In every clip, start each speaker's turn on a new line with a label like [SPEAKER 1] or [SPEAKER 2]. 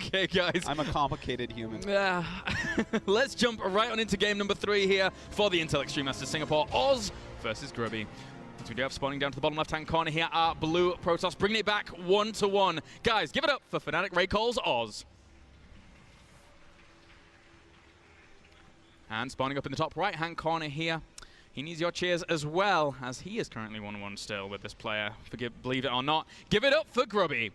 [SPEAKER 1] Okay, guys.
[SPEAKER 2] I'm a complicated human.
[SPEAKER 1] Let's jump right on into game number 3 here for the Intel Extreme Masters Singapore. Oz versus Grubby. As we do have spawning down to the bottom left-hand corner here are Blue Protoss, bringing it back 1-1. Guys, give it up for Fnatic Raycall's Oz. And spawning up in the top right-hand corner here, he needs your cheers as well, as he is currently 1-1 still with this player. Believe it or not. Give it up for Grubby.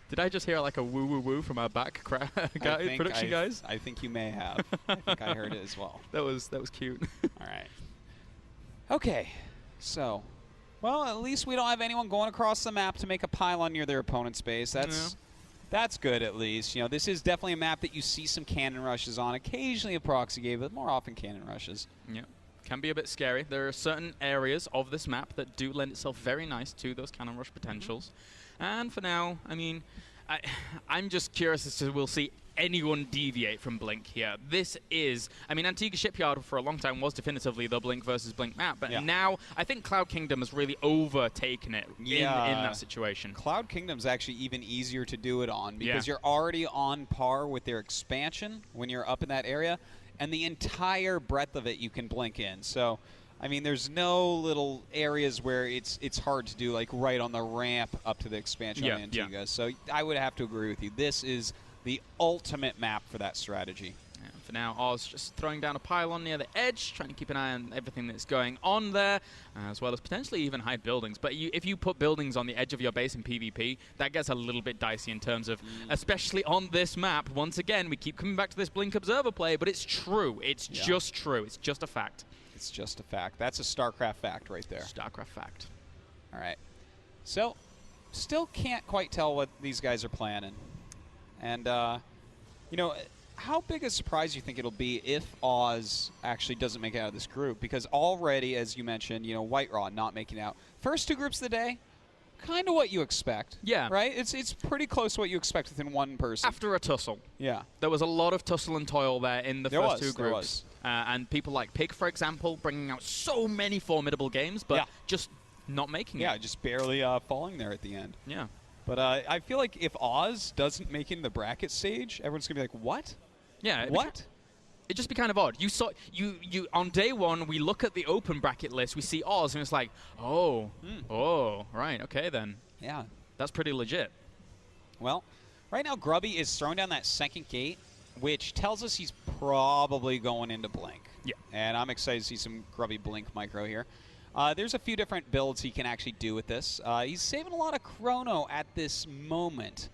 [SPEAKER 1] Did I just hear like a woo-woo-woo from our back production guys?
[SPEAKER 2] I think you may have. I think I heard it as well.
[SPEAKER 1] That was cute.
[SPEAKER 2] All right. Okay. So, well, at least we don't have anyone going across the map to make a pylon near their opponent's base. That's good, at least. You know, this is definitely a map that you see some cannon rushes on. Occasionally a proxy game, but more often cannon rushes.
[SPEAKER 1] Yeah. Can be a bit scary. There are certain areas of this map that do lend itself very nice to those cannon rush potentials. And for now, I mean, I'm just curious as to we'll see anyone deviate from Blink here. This is, I mean, Antigua Shipyard for a long time was definitively the Blink versus Blink map, but now I think Cloud Kingdom has really overtaken it in that situation.
[SPEAKER 2] Cloud Kingdom's actually even easier to do it on because you're already on par with their expansion when you're up in that area, and the entire breadth of it you can Blink in. So, I mean, there's no little areas where it's hard to do, like right on the ramp up to the expansion on Antigua. So I would have to agree with you. This is the ultimate map for that strategy.
[SPEAKER 1] Yeah, for now, Oz just throwing down a pylon near the edge, trying to keep an eye on everything that's going on there, as well as potentially even hide buildings. But if you put buildings on the edge of your base in PvP, that gets a little bit dicey in terms of, especially on this map. Once again, we keep coming back to this Blink Observer play, but it's true. It's just true. It's just a fact.
[SPEAKER 2] It's just a fact. That's a StarCraft fact right there.
[SPEAKER 1] StarCraft fact.
[SPEAKER 2] All right. So, still can't quite tell what these guys are planning. And, you know, how big a surprise do you think it'll be if Oz actually doesn't make it out of this group? Because already, as you mentioned, you know, White Raw not making out. First 2 groups of the day, kind of what you expect. Yeah. Right? It's pretty close to what you expect within one person.
[SPEAKER 1] After a tussle.
[SPEAKER 2] Yeah.
[SPEAKER 1] There was a lot of tussle and toil there in the first 2 groups.
[SPEAKER 2] There was.
[SPEAKER 1] And people like Pig, for example, bringing out so many formidable games, but just not making it.
[SPEAKER 2] Yeah, just barely falling there at the end.
[SPEAKER 1] Yeah.
[SPEAKER 2] But I feel like if Oz doesn't make it in the bracket stage, everyone's going to be like, what?
[SPEAKER 1] Yeah.
[SPEAKER 2] What?
[SPEAKER 1] It'd just be kind of odd. You saw you on day 1, we look at the open bracket list, we see Oz, and it's like, oh, right, okay then.
[SPEAKER 2] Yeah.
[SPEAKER 1] That's pretty legit.
[SPEAKER 2] Well, right now Grubby is throwing down that second gate, which tells us he's probably going into Blink.
[SPEAKER 1] Yeah.
[SPEAKER 2] And I'm excited to see some Grubby Blink micro here. There's a few different builds he can actually do with this. He's saving a lot of chrono at this moment.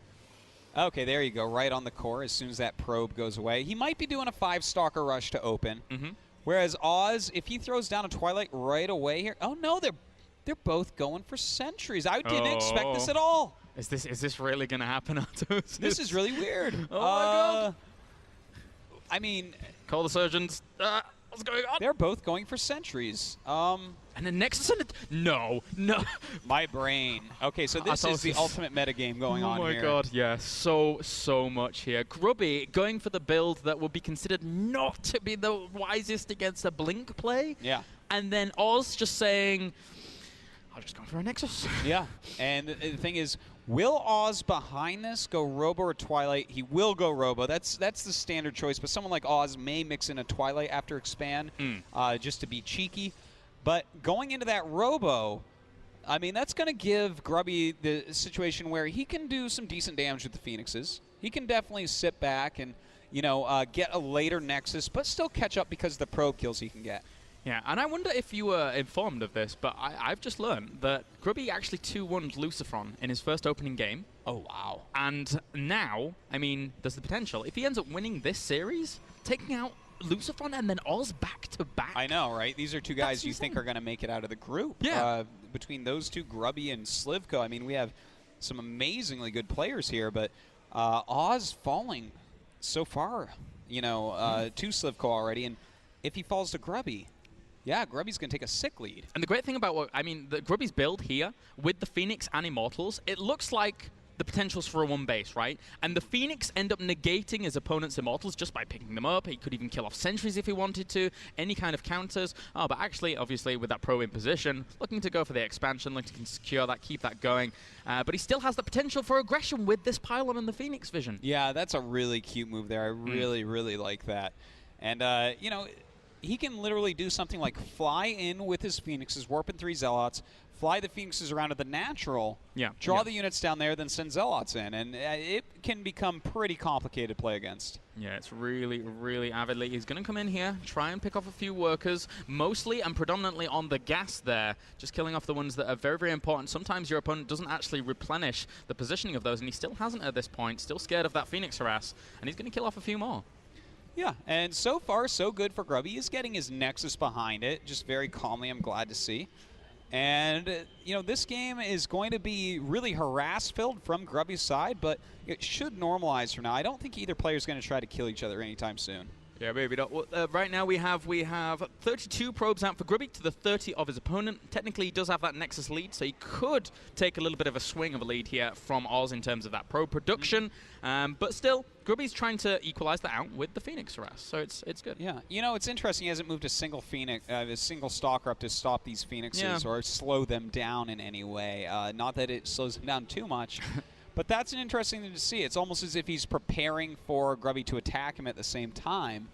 [SPEAKER 2] Okay, there you go, right on the core as soon as that probe goes away. He might be doing a 5-stalker rush to open. Whereas Oz, if he throws down a Twilight right away here, oh no, they're both going for sentries. I didn't expect this at all.
[SPEAKER 1] Is this really going to happen, Artos?
[SPEAKER 2] This is really weird.
[SPEAKER 1] Oh my god.
[SPEAKER 2] I mean,
[SPEAKER 1] call the surgeons. What's going on?
[SPEAKER 2] They're both going for sentries.
[SPEAKER 1] And then Nexus and no.
[SPEAKER 2] My brain. Okay, so this is the ultimate metagame going on here.
[SPEAKER 1] Oh my god, yeah, so much here. Grubby going for the build that would be considered not to be the wisest against a Blink play.
[SPEAKER 2] Yeah.
[SPEAKER 1] And then Oz just saying, I'll just go for a Nexus.
[SPEAKER 2] Yeah, and the thing is, will Oz behind this go Robo or Twilight? He will go Robo. That's the standard choice, but someone like Oz may mix in a Twilight after Expand just to be cheeky. But going into that Robo, I mean, that's going to give Grubby the situation where he can do some decent damage with the Phoenixes. He can definitely sit back and, you know, get a later Nexus, but still catch up because of the probe kills he can get.
[SPEAKER 1] Yeah, and I wonder if you were informed of this, but I've just learned that Grubby actually 2-1'd Lucifron in his first opening game.
[SPEAKER 2] Oh, wow.
[SPEAKER 1] And now, I mean, there's the potential. If he ends up winning this series, taking out Lucifron and then Oz back-to-back.
[SPEAKER 2] I know, right? These are 2 guys you think are going to make it out of the group.
[SPEAKER 1] Yeah.
[SPEAKER 2] Between those 2, Grubby and Slivko, I mean, we have some amazingly good players here, but Oz falling so far, you know, to Slivko already, and if he falls to Grubby, yeah, Grubby's going to take a sick lead.
[SPEAKER 1] And the great thing about the Grubby's build here, with the Phoenix and Immortals, it looks like the potentials for a 1 base, right? And the Phoenix end up negating his opponent's immortals just by picking them up. He could even kill off sentries if he wanted to, any kind of counters. Oh, but actually, obviously, with that pro in position, looking to go for the expansion, looking to secure that, keep that going. But he still has the potential for aggression with this pylon and the Phoenix vision.
[SPEAKER 2] Yeah, that's a really cute move there. I really, really like that. And, you know, he can literally do something like fly in with his Phoenixes, warp in 3 Zealots, fly the Phoenixes around to the natural, draw the units down there, then send Zealots in. And it can become pretty complicated to play against.
[SPEAKER 1] Yeah, it's really, really avidly. He's going to come in here, try and pick off a few workers, mostly and predominantly on the gas there, just killing off the ones that are very, very important. Sometimes your opponent doesn't actually replenish the positioning of those, and he still hasn't at this point, still scared of that Phoenix harass, and he's going to kill off a few more.
[SPEAKER 2] Yeah, and so far, so good for Grubby. He's getting his Nexus behind it, just very calmly, I'm glad to see. And, you know, this game is going to be really harass-filled from Grubby's side, but it should normalize from now. I don't think either player is going to try to kill each other anytime soon.
[SPEAKER 1] Yeah, maybe not. Well, right now we have 32 probes out for Grubby to the 30 of his opponent. Technically, he does have that Nexus lead, so he could take a little bit of a swing of a lead here from Oz in terms of that probe production. But still, Grubby's trying to equalize that out with the Phoenix harass, so it's good.
[SPEAKER 2] Yeah, you know, it's interesting. He hasn't moved a single Phoenix, a single Stalker up to stop these Phoenixes or slow them down in any way. Not that it slows them down too much. But that's an interesting thing to see. It's almost as if he's preparing for Grubby to attack him at the same time,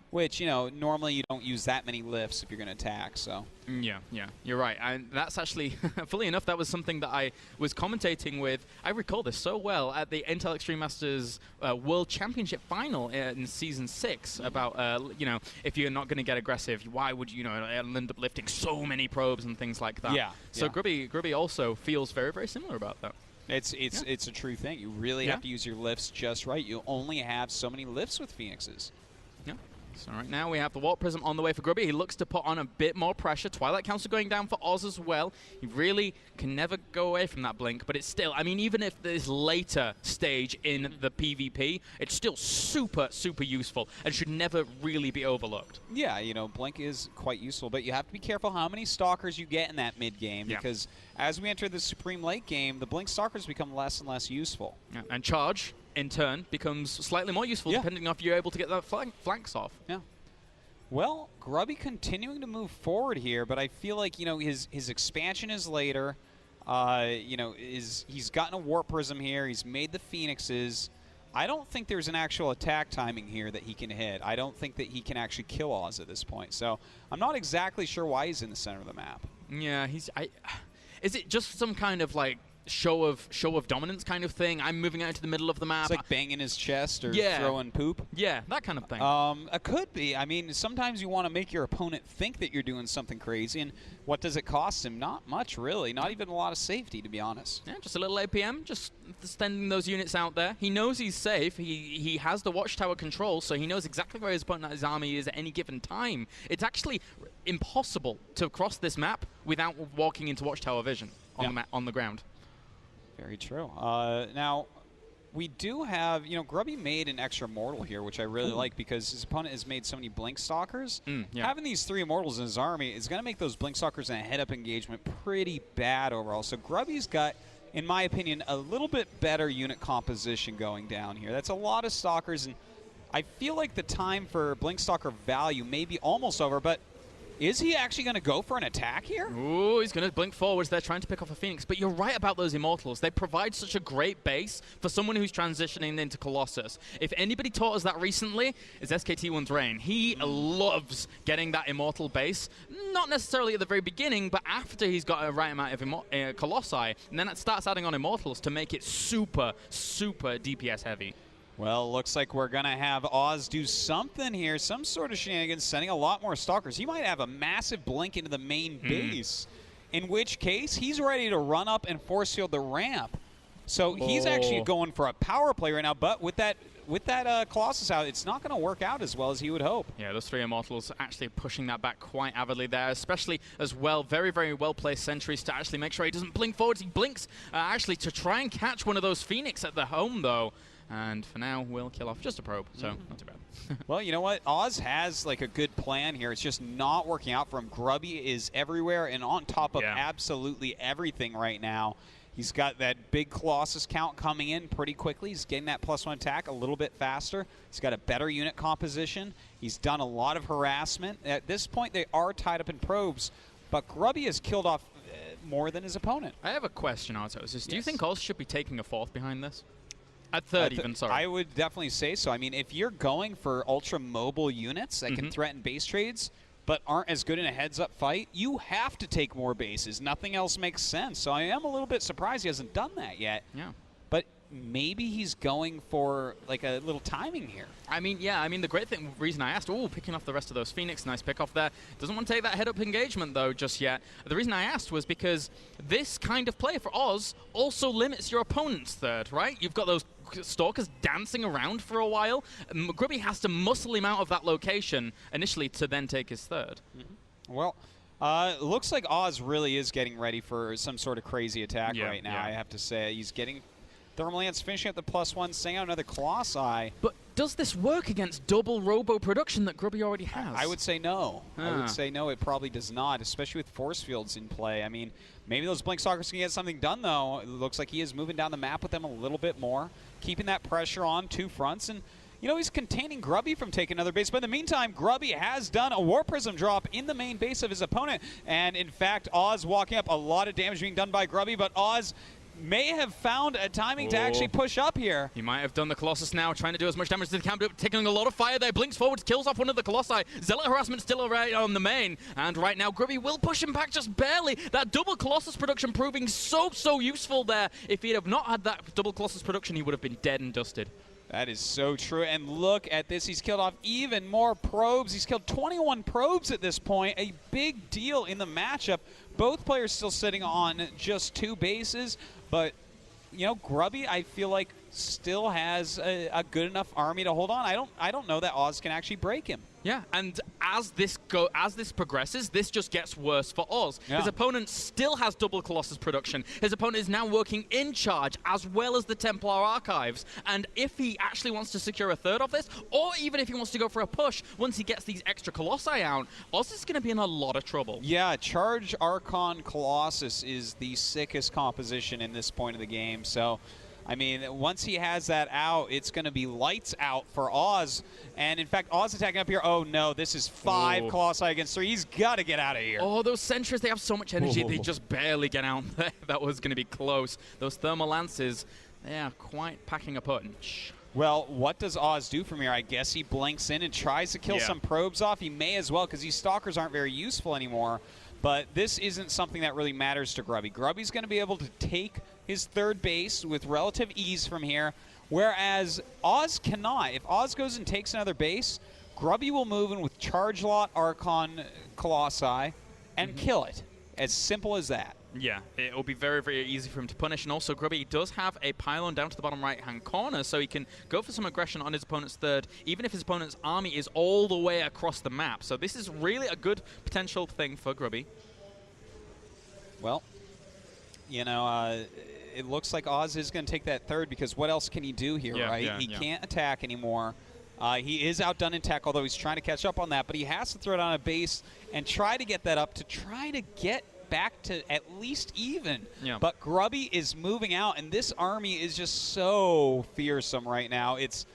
[SPEAKER 2] which, you know, normally you don't use that many lifts if you're going to attack, so.
[SPEAKER 1] Yeah, you're right. And that's actually, fully enough, that was something that I was commentating with. I recall this so well at the Intel Extreme Masters World Championship final in Season 6 about, you know, if you're not going to get aggressive, why would you know, end up lifting so many probes and things like that.
[SPEAKER 2] Yeah.
[SPEAKER 1] So Grubby also feels very, very similar about that.
[SPEAKER 2] It's a true thing. You really have to use your lifts just right. You only have so many lifts with Phoenixes.
[SPEAKER 1] Yeah. So right now we have the Warp Prism on the way for Grubby. He looks to put on a bit more pressure. Twilight Council going down for Oz as well. He really can never go away from that Blink, but it's still, I mean, even if this later stage in the PvP, it's still super, super useful and should never really be overlooked.
[SPEAKER 2] Yeah, you know, Blink is quite useful, but you have to be careful how many Stalkers you get in that mid-game because as we enter the Supreme late game, the Blink Stalkers become less and less useful.
[SPEAKER 1] Yeah. And Charge, in turn, becomes slightly more useful depending on if you're able to get that flanks off.
[SPEAKER 2] Yeah. Well, Grubby continuing to move forward here, but I feel like, you know, his expansion is later. You know, he's gotten a Warp Prism here. He's made the Phoenixes. I don't think there's an actual attack timing here that he can hit. I don't think that he can actually kill Oz at this point. So I'm not exactly sure why he's in the center of the map.
[SPEAKER 1] Yeah, is it just some kind of like show of dominance kind of thing? I'm moving out into the middle of the map.
[SPEAKER 2] It's like banging his chest or throwing poop.
[SPEAKER 1] Yeah, that kind of thing.
[SPEAKER 2] It could be. I mean, sometimes you want to make your opponent think that you're doing something crazy, and what does it cost him? Not much, really. Not even a lot of safety, to be honest.
[SPEAKER 1] Yeah, just a little APM, just sending those units out there. He knows he's safe. He has the Watchtower control, so he knows exactly where his opponent, his army is at any given time. It's actually impossible to cross this map without walking into Watchtower vision on the ground.
[SPEAKER 2] Very true. Now, we do have, you know, Grubby made an extra Immortal here, which I really like because his opponent has made so many Blink Stalkers. Having these 3 Immortals in his army is going to make those Blink Stalkers in a head-up engagement pretty bad overall. So Grubby's got, in my opinion, a little bit better unit composition going down here. That's a lot of Stalkers, and I feel like the time for Blink Stalker value may be almost over, but is he actually going to go for an attack here?
[SPEAKER 1] Ooh, he's going to blink forwards. They're trying to pick off a Phoenix. But you're right about those Immortals. They provide such a great base for someone who's transitioning into Colossus. If anybody taught us that recently, it's SKT1's Reign. He loves getting that Immortal base. Not necessarily at the very beginning, but after he's got a right amount of Colossi. And then it starts adding on Immortals to make it super, super DPS heavy.
[SPEAKER 2] Well, looks like we're going to have Oz do something here, some sort of shenanigans, sending a lot more Stalkers. He might have a massive blink into the main base, in which case he's ready to run up and force field the ramp. So he's actually going for a power play right now, but with that Colossus out, it's not going to work out as well as he would hope.
[SPEAKER 1] Yeah, those 3 Immortals actually pushing that back quite avidly there, especially as well, very, very well-placed sentries to actually make sure he doesn't blink forwards. He blinks actually to try and catch one of those Phoenix at the home, though. And for now, we'll kill off just a probe, so not too bad.
[SPEAKER 2] Well, you know what? Oz has like a good plan here. It's just not working out for him. Grubby is everywhere and on top of absolutely everything right now. He's got that big Colossus count coming in pretty quickly. He's getting that +1 attack a little bit faster. He's got a better unit composition. He's done a lot of harassment. At this point, they are tied up in probes, but Grubby has killed off more than his opponent.
[SPEAKER 1] I have a question, Artos.
[SPEAKER 2] Yes.
[SPEAKER 1] Do you think Oz should be taking a fourth behind this? At third, even, sorry.
[SPEAKER 2] I would definitely say so. I mean, if you're going for ultra-mobile units that can threaten base trades but aren't as good in a heads-up fight, you have to take more bases. Nothing else makes sense. So I am a little bit surprised he hasn't done that yet.
[SPEAKER 1] Yeah.
[SPEAKER 2] But maybe he's going for, like, a little timing here.
[SPEAKER 1] I mean, yeah, the great reason I asked, picking off the rest of those Phoenix, nice pick off there. Doesn't want to take that head-up engagement, though, just yet. The reason I asked was because this kind of play for Oz also limits your opponent's third, right? You've got those Stalkers dancing around for a while. Grubby has to muscle him out of that location initially to then take his third.
[SPEAKER 2] Well, looks like Oz really is getting ready for some sort of crazy attack right now, I have to say. He's getting Thermal Lance, finishing up the +1, sending out another Colossi.
[SPEAKER 1] But does this work against double Robo production that Grubby already has?
[SPEAKER 2] I would say no. I would say no, it probably does not, especially with force fields in play. I mean, maybe those Blink Stalkers can get something done, though. It looks like he is moving down the map with them a little bit more, keeping that pressure on two fronts. And, you know, he's containing Grubby from taking another base. But in the meantime, Grubby has done a War Prism drop in the main base of his opponent. And, in fact, Oz walking up, a lot of damage being done by Grubby, but Oz may have found a timing to actually push up here.
[SPEAKER 1] He might have done the Colossus now, trying to do as much damage as he can, taking a lot of fire there. Blinks forward, kills off one of the Colossi. Zealot Harassment still right on the main. And right now, Grubby will push him back just barely. That double Colossus production proving so useful there. If he'd have not had that double Colossus production, he would have been dead and dusted.
[SPEAKER 2] That is so true. And look at this. He's killed off even more probes. He's killed 21 probes at this point. A big deal in the matchup. Both players still sitting on just 2 bases. But, you know, Grubby, I feel like, still has a good enough army to hold on. I don't know that Oz can actually break him.
[SPEAKER 1] Yeah, and as this progresses, this just gets worse for Oz.
[SPEAKER 2] Yeah.
[SPEAKER 1] His opponent still has double Colossus production. His opponent is now working in charge as well as the Templar Archives. And if he actually wants to secure a third of this, or even if he wants to go for a push, once he gets these extra Colossi out, Oz is going to be in a lot of trouble.
[SPEAKER 2] Yeah, Charge Archon Colossus is the sickest composition in this point of the game. So, I mean, once he has that out, it's going to be lights out for Oz. And, in fact, Oz attacking up here. Oh, no, this is 5 Colossi against 3. He's got to get out of here.
[SPEAKER 1] Oh, those Sentries, they have so much energy. They just barely get out there. That was going to be close. Those Thermal Lances, they are quite packing a punch.
[SPEAKER 2] Well, what does Oz do from here? I guess he blinks in and tries to kill some probes off. He may as well, because these Stalkers aren't very useful anymore. But this isn't something that really matters to Grubby. Grubby's going to be able to take his third base with relative ease from here, whereas Oz cannot. If Oz goes and takes another base, Grubby will move in with Charge Lot Archon Colossi and kill it. As simple as that.
[SPEAKER 1] Yeah, it will be very easy for him to punish. And also, Grubby does have a pylon down to the bottom right-hand corner, so he can go for some aggression on his opponent's third, even if his opponent's army is all the way across the map. So this is really a good potential thing for Grubby.
[SPEAKER 2] Well, you know, it looks like Oz is going to take that third, because what else can he do here, right? He can't attack anymore. He is outdone in tech, although he's trying to catch up on that, but he has to throw it on a base and try to get that up to try to get back to at least even. But Grubby is moving out, and this army is just so fearsome right now. It's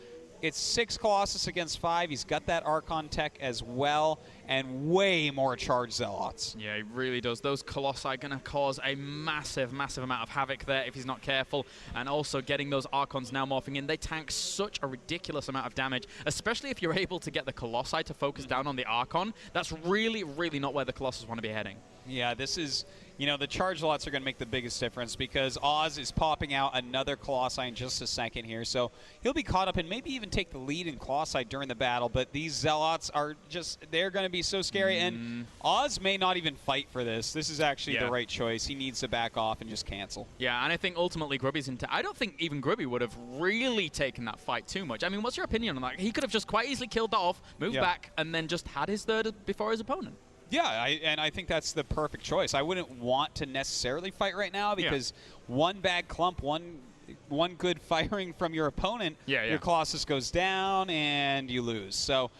[SPEAKER 2] 6 Colossus against 5. He's got that Archon tech as well, and way more Charge Zealots. Yeah,
[SPEAKER 1] he really does. Those Colossi are going to cause a massive amount of havoc there if he's not careful. And also getting those Archons now morphing in. They tank such a ridiculous amount of damage, especially if you're able to get the Colossi to focus down on the Archon. That's really not where the Colossus want to be heading.
[SPEAKER 2] Yeah, this is, you know, the Charge Lots are going to make the biggest difference, because Oz is popping out another Colossi in just a second here. So he'll be caught up and maybe even take the lead in Colossi during the battle. But these Zealots are just, they're going to be so scary. And Oz may not even fight for this. This is actually the right choice. He needs to back off and just cancel.
[SPEAKER 1] Yeah, and I think ultimately Grubby's into, I don't think even Grubby would have really taken that fight too much. I mean, what's your opinion on that? He could have just quite easily killed that off, moved back, and then just had his third before his opponent.
[SPEAKER 2] Yeah, and I think that's the perfect choice. I wouldn't want to necessarily fight right now, because one bad clump, one good firing from your opponent, your Colossus goes down and you lose. So,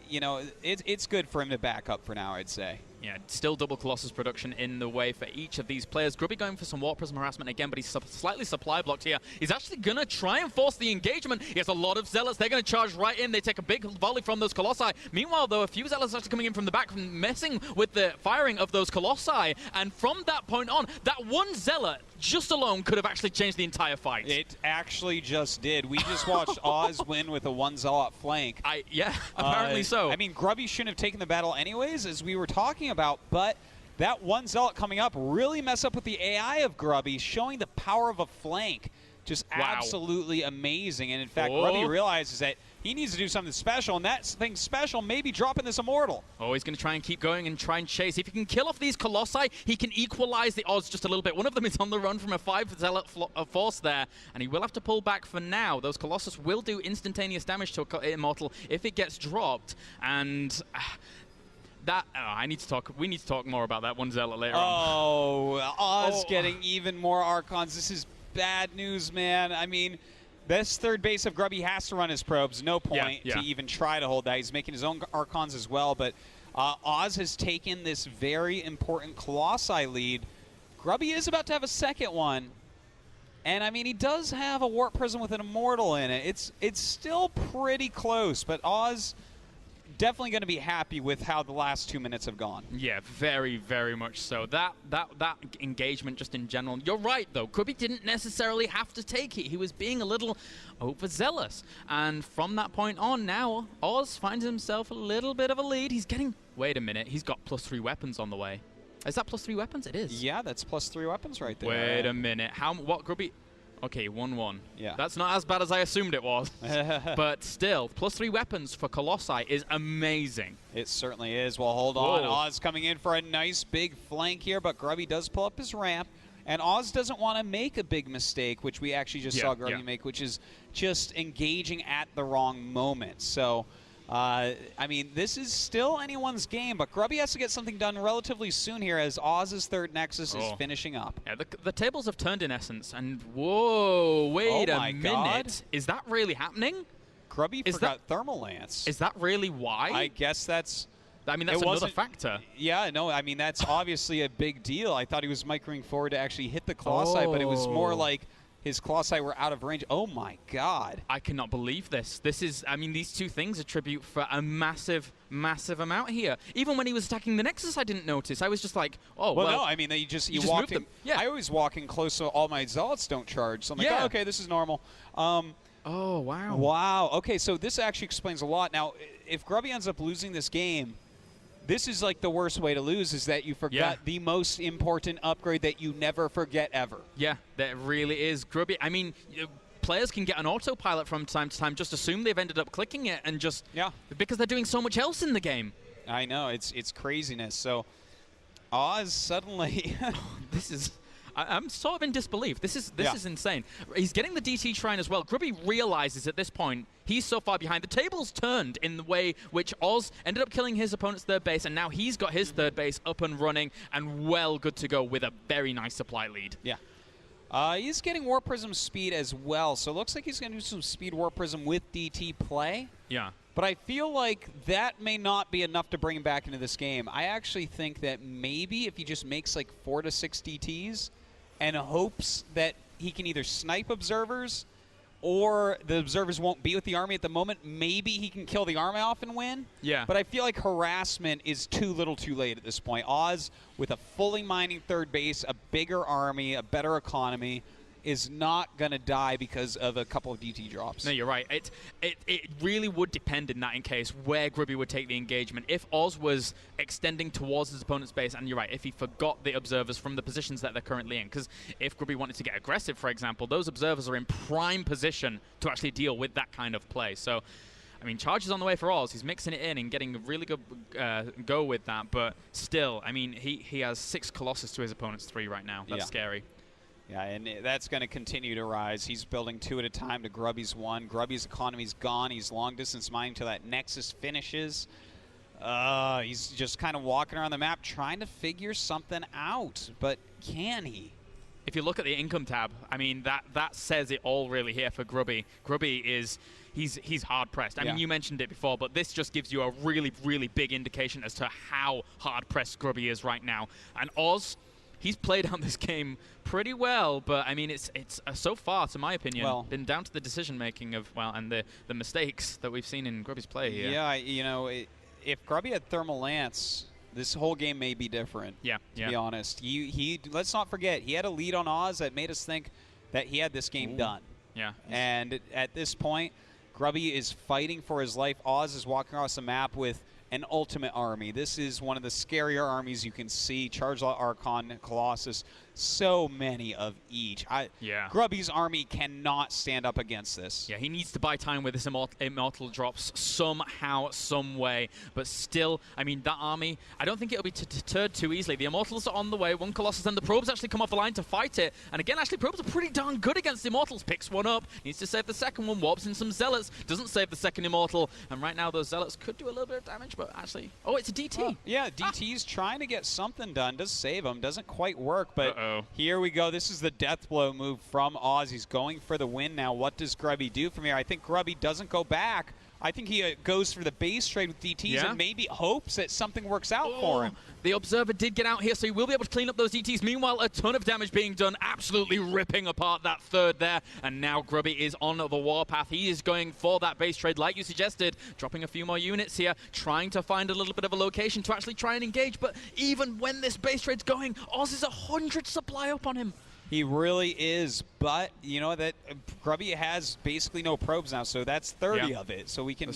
[SPEAKER 2] you know, it's good for him to back up for now, I'd say.
[SPEAKER 1] Yeah, still double Colossus production in the way for each of these players. Grubby going for some Warp Prism harassment again, but he's slightly supply blocked here. He's actually going to try and force the engagement. He has a lot of Zealots. They're going to charge right in. They take a big volley from those Colossi. Meanwhile, though, a few Zealots are actually coming in from the back, messing with the firing of those Colossi. And from that point on, that one Zealot just alone could have actually changed the entire fight.
[SPEAKER 2] It actually just did. We just watched Oz win with a one Zealot flank.
[SPEAKER 1] Yeah, apparently so.
[SPEAKER 2] I mean, Grubby shouldn't have taken the battle anyways, as we were talking about, but that one Zealot coming up really messed up with the AI of Grubby, showing the power of a flank. Just absolutely amazing. And in fact, Grubby realizes that he needs to do something special, and that thing special may be dropping this Immortal.
[SPEAKER 1] Oh, he's going to try and keep going and try and chase. If he can kill off these Colossi, he can equalize the odds just a little bit. One of them is on the run from a 5 Zealot force there, and he will have to pull back for now. Those Colossus will do instantaneous damage to Immortal if it gets dropped, and... we need to talk more about that one Zealot later on.
[SPEAKER 2] Oz getting even more Archons. This is bad news, man. I mean, this third base of Grubby has to run his probes. No point to even try to hold that. He's making his own Archons as well, but Oz has taken this very important Colossi lead. Grubby is about to have a second one, and I mean, he does have a Warp Prism with an Immortal in it. It's still pretty close, but Oz definitely going to be happy with how the last 2 minutes have gone.
[SPEAKER 1] Yeah, very, very much so. That engagement just in general. You're right, though. Grubby didn't necessarily have to take it. He was being a little overzealous. And from that point on now, Oz finds himself a little bit of a lead. He's getting... Wait a minute. He's got +3 weapons on the way. Is that +3 weapons? It is.
[SPEAKER 2] Yeah, that's +3 weapons right there.
[SPEAKER 1] Wait a minute. What Grubby... Okay, 1-1.
[SPEAKER 2] Yeah.
[SPEAKER 1] That's not as bad as I assumed it was. But still, +3 weapons for Colossi is amazing.
[SPEAKER 2] It certainly is. Well, hold on. Oz coming in for a nice big flank here, but Grubby does pull up his ramp. And Oz doesn't want to make a big mistake, which we actually just saw Grubby make, which is just engaging at the wrong moment. So... I mean, this is still anyone's game, but Grubby has to get something done relatively soon here as Oz's third Nexus is finishing up.
[SPEAKER 1] Yeah, the tables have turned in essence, and whoa, wait a minute.
[SPEAKER 2] God.
[SPEAKER 1] Is that really happening?
[SPEAKER 2] Grubby forgot Thermal Lance.
[SPEAKER 1] Is that really why?
[SPEAKER 2] I guess that's...
[SPEAKER 1] I mean, that's another factor.
[SPEAKER 2] Yeah, no, I mean, that's obviously a big deal. I thought he was microing forward to actually hit the Colossi, but it was more like... his Colossi were out of range. Oh my God.
[SPEAKER 1] I cannot believe this. This is, I mean, these two things attribute for a massive, massive amount here. Even when he was attacking the Nexus, I didn't notice. I was just like, oh, well.
[SPEAKER 2] No, I mean, you just walk in. Yeah. I always walk in close so all my Zealots don't charge. So I'm like, oh, okay, this is normal.
[SPEAKER 1] Oh, wow.
[SPEAKER 2] Wow. Okay, so this actually explains a lot. Now, if Grubby ends up losing this game, this is like the worst way to lose, is that you forgot the most important upgrade that you never forget ever. Yeah,
[SPEAKER 1] that really is. Grubby, I mean, players can get an autopilot from time to time, just assume they've ended up clicking it and just... Yeah. Because they're doing so much else in the game.
[SPEAKER 2] I know, it's craziness. So, Oz suddenly...
[SPEAKER 1] This is... I'm sort of in disbelief. This is insane. He's getting the DT Shrine as well. Grubby realizes at this point he's so far behind. The table's turned in the way which Oz ended up killing his opponent's third base, and now he's got his third base up and running and well good to go with a very nice supply lead.
[SPEAKER 2] Yeah. He's getting Warp Prism speed as well, so it looks like he's going to do some speed Warp Prism with DT play.
[SPEAKER 1] Yeah.
[SPEAKER 2] But I feel like that may not be enough to bring him back into this game. I actually think that maybe if he just makes like 4 to 6 DTs, and hopes that he can either snipe observers or the observers won't be with the army at the moment. Maybe he can kill the army off and win.
[SPEAKER 1] Yeah.
[SPEAKER 2] But I feel like harassment is too little too late at this point. Oz, with a fully mining third base, a bigger army, a better economy, is not going to die because of a couple of DT drops.
[SPEAKER 1] No, you're right. It really would depend in that case where Grubby would take the engagement. If Oz was extending towards his opponent's base, and you're right, if he forgot the observers from the positions that they're currently in, because if Grubby wanted to get aggressive, for example, those observers are in prime position to actually deal with that kind of play. So, I mean, charge is on the way for Oz. He's mixing it in and getting a really good go with that, but still, I mean, he has 6 Colossus to his opponent's 3 right now. That's scary.
[SPEAKER 2] Yeah, and that's going to continue to rise. He's building 2 at a time to Grubby's 1. Grubby's economy's gone. He's long-distance mining till that Nexus finishes. He's just kind of walking around the map trying to figure something out. But can he?
[SPEAKER 1] if you look at the income tab, I mean, that says it all really here for Grubby. Grubby is, he's hard pressed. I mean, you mentioned it before, but this just gives you a really, really big indication as to how hard pressed Grubby is right now. And Oz, he's played out this game pretty well, but I mean, it's so far, to my opinion, been down to the decision making of, and the mistakes that we've seen in Grubby's play here.
[SPEAKER 2] Yeah, you know, if Grubby had Thermal Lance, this whole game may be different. To be honest, he let's not forget, he had a lead on Oz that made us think that he had this game done. And at this point, Grubby is fighting for his life. Oz is walking across the map with an ultimate army. This is one of the scarier armies you can see. Chargelot, Archon, Colossus, so many of each. Grubby's army cannot stand up against this.
[SPEAKER 1] Yeah, he needs to buy time with his immortal drops somehow, some way. But still, I mean, that army, I don't think it'll be deterred too easily. The Immortals are on the way. One Colossus and the Probes actually come off the line to fight it. And again, actually, Probes are pretty darn good against the Immortals. Picks one up, needs to save the second one, warps in some Zealots, doesn't save the second Immortal. And right now, those Zealots could do a little bit of damage, but actually, it's a DT.
[SPEAKER 2] Yeah, DT's trying to get something done. Does save him. Doesn't quite work, but here we go. This is the death blow move from Oz. He's going for the win now. What does Grubby do from here? I think Grubby doesn't go back. I think he goes for the base trade with DTs and maybe hopes that something works out for him.
[SPEAKER 1] The Observer did get out here, so he will be able to clean up those DTs. Meanwhile, a ton of damage being done, absolutely ripping apart that third there. And now Grubby is on the warpath. He is going for that base trade, like you suggested, dropping a few more units here, trying to find a little bit of a location to actually try and engage. But even when this base trade's going, Oz is 100 supply up on him.
[SPEAKER 2] He really is, but you know that Grubby has basically no probes now, so that's 30 of it. So we can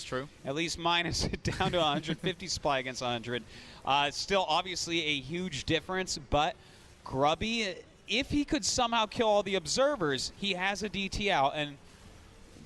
[SPEAKER 2] at least minus it down to 150 supply against 100. Still, obviously, a huge difference, but Grubby, if he could somehow kill all the observers, he has a DT out, and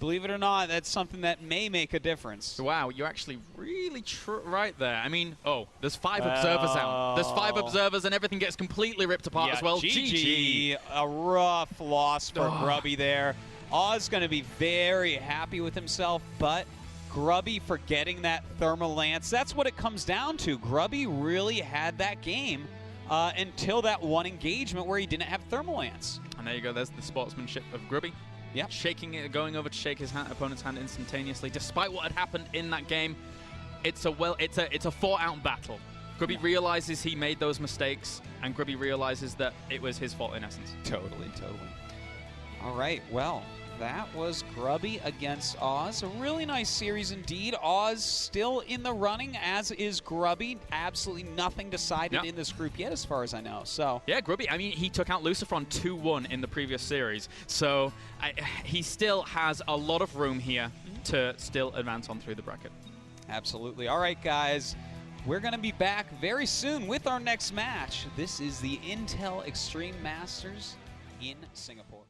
[SPEAKER 2] believe it or not, that's something that may make a difference.
[SPEAKER 1] Wow, you're actually really right there. I mean, there's 5 observers out. There's 5 observers, and everything gets completely ripped apart as well.
[SPEAKER 2] GG. A rough loss for Grubby there. Oz going to be very happy with himself, but Grubby forgetting that Thermal Lance, that's what it comes down to. Grubby really had that game until that one engagement where he didn't have Thermal Lance.
[SPEAKER 1] And there you go. There's the sportsmanship of Grubby. Shaking it, going over to shake his opponent's hand instantaneously. Despite what had happened in that game, it's a fought-out battle. Grubby realizes he made those mistakes, and Grubby realizes that it was his fault in essence.
[SPEAKER 2] Totally. All right, well, that was Grubby against Oz. A really nice series indeed. Oz still in the running, as is Grubby. Absolutely nothing decided in this group yet, as far as I know. So
[SPEAKER 1] yeah, Grubby, I mean, he took out Lucifron 2-1 in the previous series. So he still has a lot of room here to still advance on through the bracket.
[SPEAKER 2] Absolutely. All right, guys. We're going to be back very soon with our next match. This is the Intel Extreme Masters in Singapore.